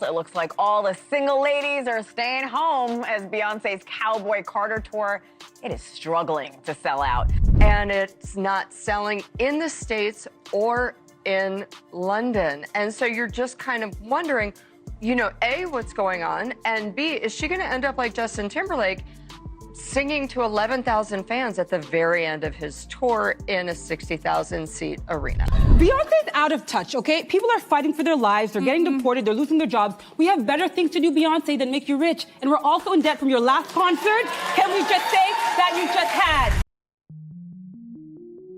It looks like all the single ladies are staying home as Beyoncé's Cowboy Carter tour, it is struggling to sell out. And it's not selling in the States or in London. And so you're just kind of wondering, A, what's going on? And B, is she going to end up like Justin Timberlake, singing to 11,000 fans at the very end of his tour in a 60,000-seat arena? Beyonce's out of touch, okay? People are fighting for their lives. They're getting deported. They're losing their jobs. We have better things to do, Beyonce, than make you rich. And we're also in debt from your last concert. Can we just say that you just had?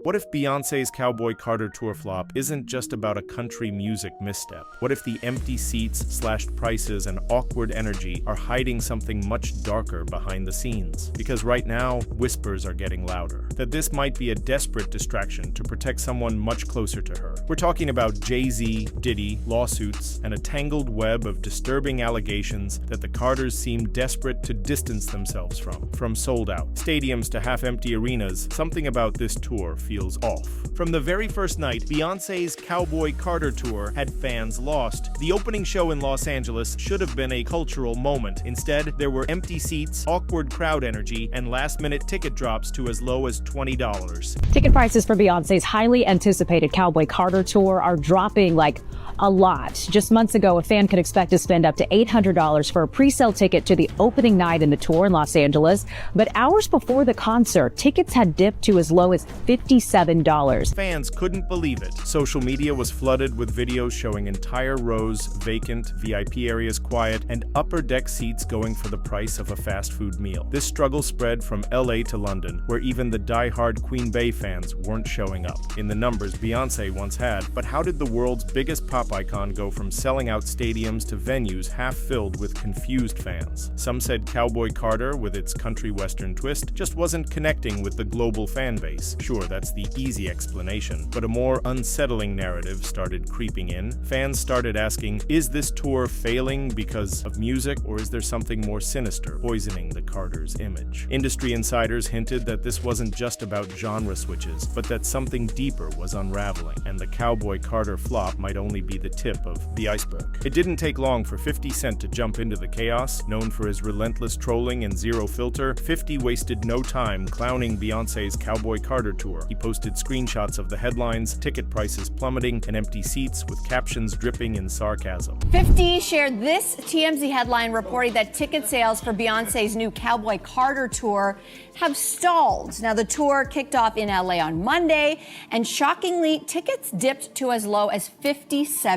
What if Beyoncé's Cowboy Carter tour flop isn't just about a country music misstep? What if the empty seats, slashed prices, and awkward energy are hiding something much darker behind the scenes? Because right now, whispers are getting louder. That this might be a desperate distraction to protect someone much closer to her. We're talking about Jay-Z, Diddy, lawsuits, and a tangled web of disturbing allegations that the Carters seem desperate to distance themselves from. From sold-out stadiums to half-empty arenas, something about this tour feels off. From the very first night, Beyoncé's Cowboy Carter tour had fans lost. The opening show in Los Angeles should have been a cultural moment. Instead, there were empty seats, awkward crowd energy, and last-minute ticket drops to as low as $20. Ticket prices for Beyoncé's highly anticipated Cowboy Carter tour are dropping like a lot. Just months ago, a fan could expect to spend up to $800 for a pre-sale ticket to the opening night in the tour in Los Angeles. But hours before the concert, tickets had dipped to as low as $57. Fans couldn't believe it. Social media was flooded with videos showing entire rows vacant, VIP areas quiet, and upper deck seats going for the price of a fast food meal. This struggle spread from LA to London, where even the die-hard Queen Bey fans weren't showing up in the numbers Beyoncé once had. But how did the world's biggest pop icon go from selling out stadiums to venues half filled with confused fans? Some said Cowboy Carter, with its country western twist, just wasn't connecting with the global fan base. Sure, that's the easy explanation, but a more unsettling narrative started creeping in. Fans started asking, is this tour failing because of music, or is there something more sinister poisoning the Carters' image? Industry insiders hinted that this wasn't just about genre switches, but that something deeper was unraveling, and the Cowboy Carter flop might only be the tip of the iceberg. It didn't take long for 50 Cent to jump into the chaos. Known for his relentless trolling and zero filter, 50 wasted no time clowning Beyoncé's Cowboy Carter tour. He posted screenshots of the headlines, ticket prices plummeting, and empty seats with captions dripping in sarcasm. 50 shared this TMZ headline reporting that ticket sales for Beyoncé's new Cowboy Carter tour have stalled. Now, the tour kicked off in LA on Monday, and shockingly, tickets dipped to as low as $57.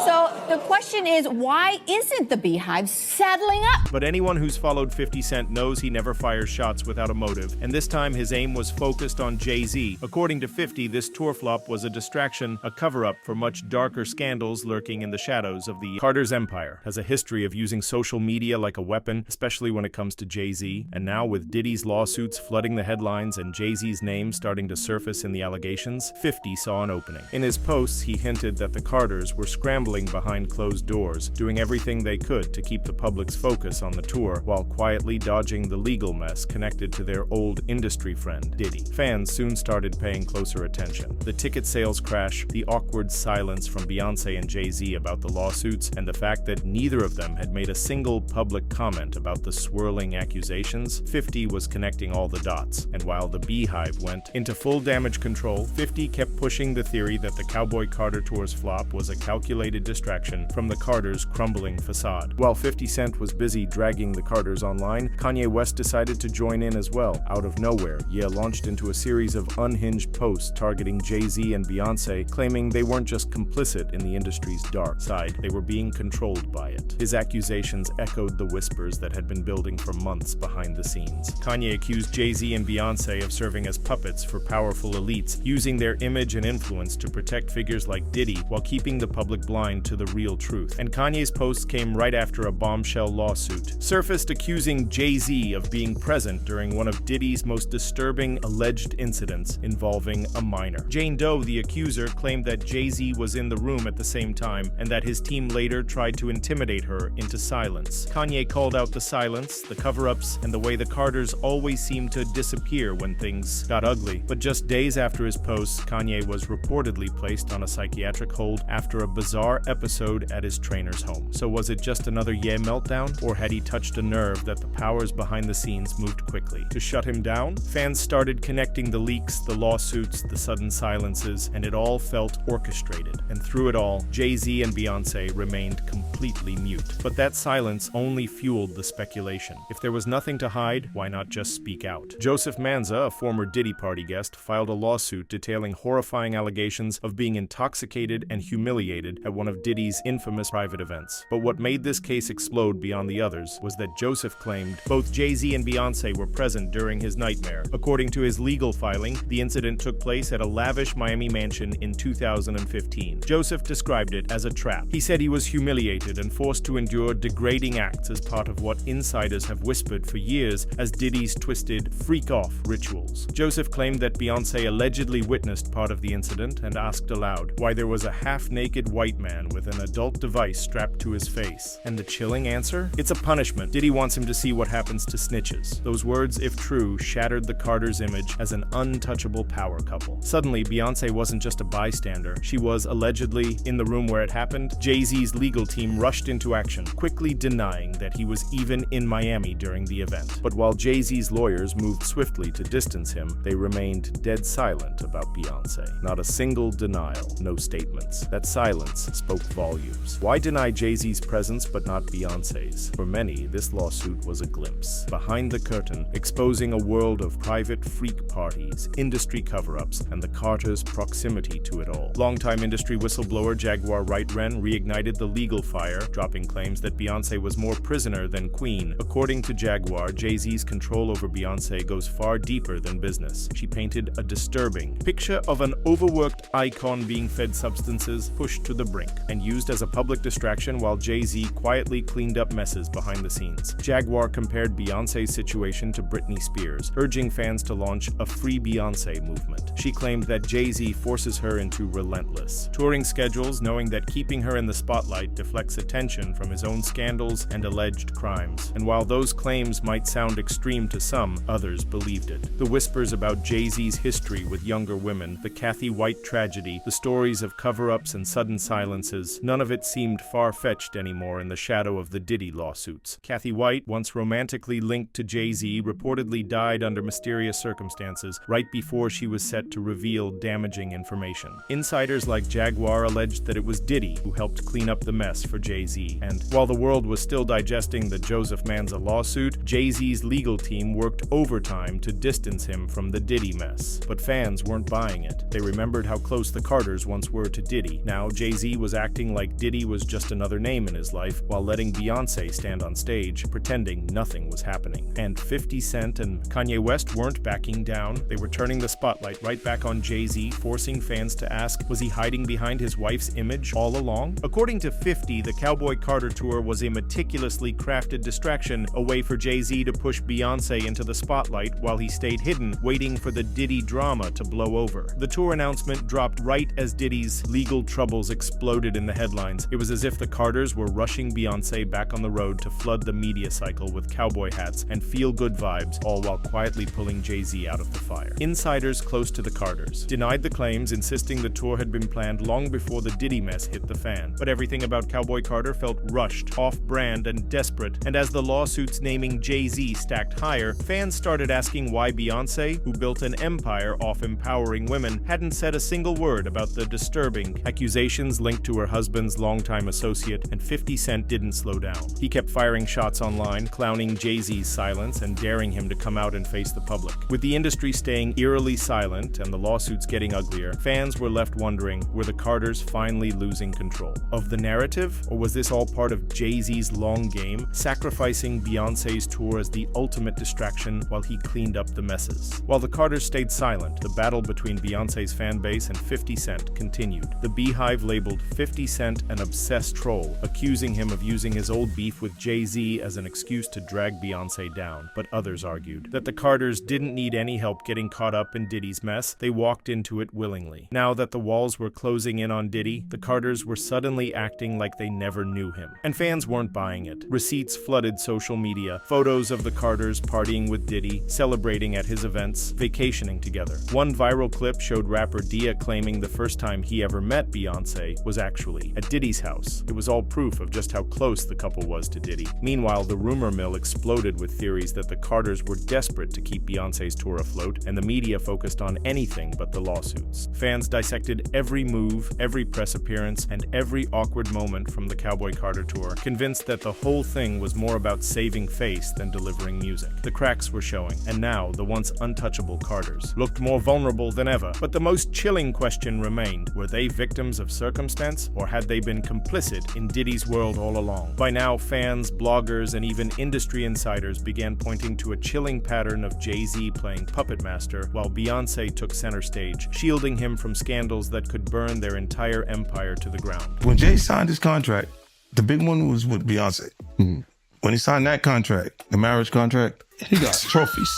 So the question is, why isn't the Beehive settling up? But anyone who's followed 50 Cent knows he never fires shots without a motive, and this time his aim was focused on Jay-Z. According to 50, this tour flop was a distraction, a cover-up for much darker scandals lurking in the shadows of the Carters' empire. Has a history of using social media like a weapon, especially when it comes to Jay-Z, and now with Diddy's lawsuits flooding the headlines and Jay-Z's name starting to surface in the allegations, 50 saw an opening. In his posts, he hinted that the Carters were scrambling behind closed doors, doing everything they could to keep the public's focus on the tour while quietly dodging the legal mess connected to their old industry friend, Diddy. Fans soon started paying closer attention. The ticket sales crash, the awkward silence from Beyoncé and Jay-Z about the lawsuits, and the fact that neither of them had made a single public comment about the swirling accusations, 50 was connecting all the dots. And while the Beehive went into full damage control, 50 kept pushing the theory that the Cowboy Carter tour's flop was a calculated distraction from the Carters' crumbling facade. While 50 Cent was busy dragging the Carters online, Kanye West decided to join in as well. Out of nowhere, Ye launched into a series of unhinged posts targeting Jay-Z and Beyoncé, claiming they weren't just complicit in the industry's dark side, they were being controlled by it. His accusations echoed the whispers that had been building for months behind the scenes. Kanye accused Jay-Z and Beyoncé of serving as puppets for powerful elites, using their image and influence to protect figures like Diddy while keeping the public blind to the real truth. And Kanye's posts came right after a bombshell lawsuit surfaced accusing Jay-Z of being present during one of Diddy's most disturbing alleged incidents involving a minor. Jane Doe, the accuser, claimed that Jay-Z was in the room at the same time and that his team later tried to intimidate her into silence. Kanye called out the silence, the cover-ups, and the way the Carters always seemed to disappear when things got ugly. But just days after his posts, Kanye was reportedly placed on a psychiatric hold after a bizarre bizarre episode at his trainer's home. So was it just another meltdown, or had he touched a nerve that the powers behind the scenes moved quickly to shut him down? Fans started connecting the leaks, the lawsuits, the sudden silences, and it all felt orchestrated. And through it all, Jay-Z and Beyoncé remained completely mute. But that silence only fueled the speculation. If there was nothing to hide, why not just speak out? Joseph Manza, a former Diddy party guest, filed a lawsuit detailing horrifying allegations of being intoxicated and humiliated at one of Diddy's infamous private events. But what made this case explode beyond the others was that Joseph claimed both Jay-Z and Beyoncé were present during his nightmare. According to his legal filing, the incident took place at a lavish Miami mansion in 2015. Joseph described it as a trap. He said he was humiliated and forced to endure degrading acts as part of what insiders have whispered for years as Diddy's twisted freak-off rituals. Joseph claimed that Beyoncé allegedly witnessed part of the incident and asked aloud why there was a half-naked white man with an adult device strapped to his face. And the chilling answer? It's a punishment. Diddy wants him to see what happens to snitches. Those words, if true, shattered the Carters' image as an untouchable power couple. Suddenly, Beyoncé wasn't just a bystander. She was allegedly in the room where it happened. Jay-Z's legal team rushed into action, quickly denying that he was even in Miami during the event. But while Jay-Z's lawyers moved swiftly to distance him, they remained dead silent about Beyoncé. Not a single denial, no statements. That silence spoke volumes. Why deny Jay-Z's presence but not Beyoncé's? For many, this lawsuit was a glimpse behind the curtain, exposing a world of private freak parties, industry cover-ups, and the Carters' proximity to it all. Longtime industry whistleblower Jaguar Wright-Wren reignited the legal fire, dropping claims that Beyoncé was more prisoner than queen. According to Jaguar, Jay-Z's control over Beyoncé goes far deeper than business. She painted a disturbing picture of an overworked icon being fed substances, pushed to the brink, and used as a public distraction while Jay-Z quietly cleaned up messes behind the scenes. Jaguar compared Beyoncé's situation to Britney Spears, urging fans to launch a Free Beyoncé movement. She claimed that Jay-Z forces her into relentless touring schedules, knowing that keeping her in the spotlight deflects attention from his own scandals and alleged crimes. And while those claims might sound extreme to some, others believed it. The whispers about Jay-Z's history with younger women, the Kathy White tragedy, the stories of cover-ups and sudden silences, none of it seemed far-fetched anymore in the shadow of the Diddy lawsuits. Kathy White, once romantically linked to Jay-Z, reportedly died under mysterious circumstances right before she was set to reveal damaging information. Insiders like Jaguar alleged that it was Diddy who helped clean up the mess for Jay-Z, and while the world was still digesting the Joseph Manza lawsuit, Jay-Z's legal team worked overtime to distance him from the Diddy mess. But fans weren't buying it. They remembered how close the Carters once were to Diddy. Now Jay-Z was acting like Diddy was just another name in his life, while letting Beyoncé stand on stage, pretending nothing was happening. And 50 Cent and Kanye West weren't backing down. They were turning the spotlight right back on Jay-Z, forcing fans to ask, was he hiding behind his wife's image all along? According to 50, the Cowboy Carter tour was a meticulously crafted distraction, a way for Jay-Z to push Beyoncé into the spotlight while he stayed hidden, waiting for the Diddy drama to blow over. The tour announcement dropped right as Diddy's legal troubles exploded in the headlines. It was as if the Carters were rushing Beyoncé back on the road to flood the media cycle with cowboy hats and feel-good vibes, all while quietly pulling Jay-Z out of the fire. Insiders close to the Carters denied the claims, insisting the tour had been planned long before the Diddy mess hit the fan. But everything about Cowboy Carter felt rushed, off-brand, and desperate, and as the lawsuits naming Jay-Z stacked higher, fans started asking why Beyoncé, who built an empire off empowering women, hadn't said a single word about the disturbing accusations linked to her husband's longtime associate, and 50 Cent didn't slow down. He kept firing shots online, clowning Jay-Z's silence and daring him to come out and face the public. With the industry staying eerily silent and the lawsuits getting uglier, fans were left wondering, were the Carters finally losing control of the narrative, or was this all part of Jay-Z's long game, sacrificing Beyoncé's tour as the ultimate distraction while he cleaned up the messes? While the Carters stayed silent, the battle between Beyoncé's fan base and 50 Cent continued. The Beehive labeled 50 Cent an obsessed troll, accusing him of using his old beef with Jay-Z as an excuse to drag Beyoncé down. But others argued that the Carters didn't need any help getting caught up in Diddy's mess. They walked into it willingly. Now that the walls were closing in on Diddy, the Carters were suddenly acting like they never knew him. And fans weren't buying it. Receipts flooded social media, photos of the Carters partying with Diddy, celebrating at his events, vacationing together. One viral clip showed rapper Dia claiming the first time he ever met Beyoncé was at actually, at Diddy's house. It was all proof of just how close the couple was to Diddy. Meanwhile, the rumor mill exploded with theories that the Carters were desperate to keep Beyoncé's tour afloat, and the media focused on anything but the lawsuits. Fans dissected every move, every press appearance, and every awkward moment from the Cowboy Carter tour, convinced that the whole thing was more about saving face than delivering music. The cracks were showing, and now the once untouchable Carters looked more vulnerable than ever. But the most chilling question remained: were they victims of circumstance, or had they been complicit in Diddy's world all along? By now, fans, bloggers, and even industry insiders began pointing to a chilling pattern of Jay-Z playing puppet master while Beyoncé took center stage, shielding him from scandals that could burn their entire empire to the ground. When Jay signed his contract, the big one was with Beyoncé. When he signed that contract, the marriage contract, he got trophies.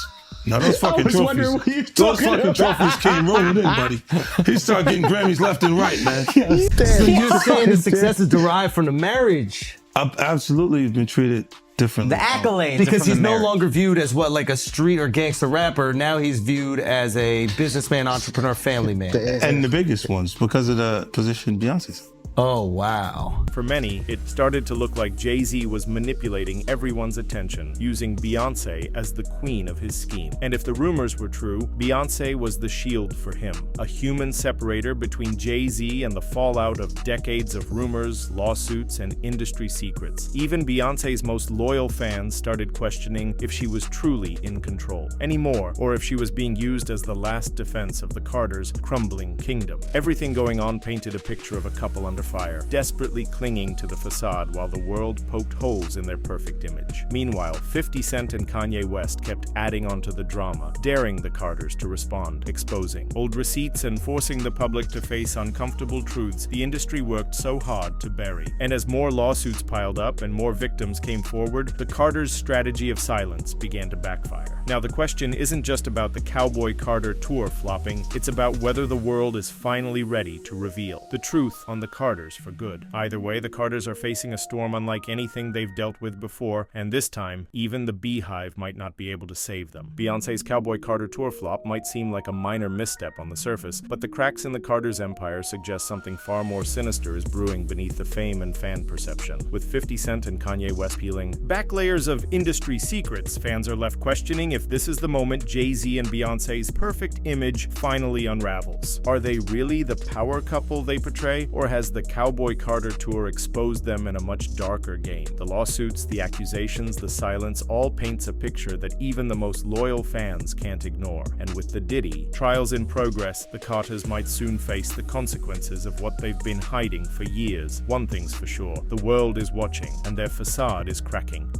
Now those fucking trophies, trophies came rolling in, buddy. He started getting Grammys left and right, man. So you're saying the success is derived from the marriage? Absolutely, he's been treated differently. The accolades, because he's no longer viewed as what, like a street or gangster rapper. Now he's viewed as a businessman, entrepreneur, family man. And the biggest ones because of the position Beyonce's. Oh, wow. For many, it started to look like Jay-Z was manipulating everyone's attention, using Beyoncé as the queen of his scheme. And if the rumors were true, Beyoncé was the shield for him, a human separator between Jay-Z and the fallout of decades of rumors, lawsuits, and industry secrets. Even Beyoncé's most loyal fans started questioning if she was truly in control anymore, or if she was being used as the last defense of the Carters' crumbling kingdom. Everything going on painted a picture of a couple under fire, desperately clinging to the facade while the world poked holes in their perfect image. Meanwhile, 50 Cent and Kanye West kept adding onto the drama, daring the Carters to respond, exposing old receipts and forcing the public to face uncomfortable truths the industry worked so hard to bury. And as more lawsuits piled up and more victims came forward, the Carters' strategy of silence began to backfire. Now, the question isn't just about the Cowboy Carter tour flopping, it's about whether the world is finally ready to reveal the truth on the Carters for good. Either way, the Carters are facing a storm unlike anything they've dealt with before, and this time, even the Beehive might not be able to save them. Beyoncé's Cowboy Carter tour flop might seem like a minor misstep on the surface, but the cracks in the Carters' empire suggest something far more sinister is brewing beneath the fame and fan perception. With 50 Cent and Kanye West peeling back layers of industry secrets, fans are left questioning if this is the moment Jay-Z and Beyoncé's perfect image finally unravels. Are they really the power couple they portray, or has the Cowboy Carter tour exposed them in a much darker game? The lawsuits, the accusations, the silence all paints a picture that even the most loyal fans can't ignore. And with the Diddy trials in progress, the Carters might soon face the consequences of what they've been hiding for years. One thing's for sure, the world is watching, and their facade is cracking.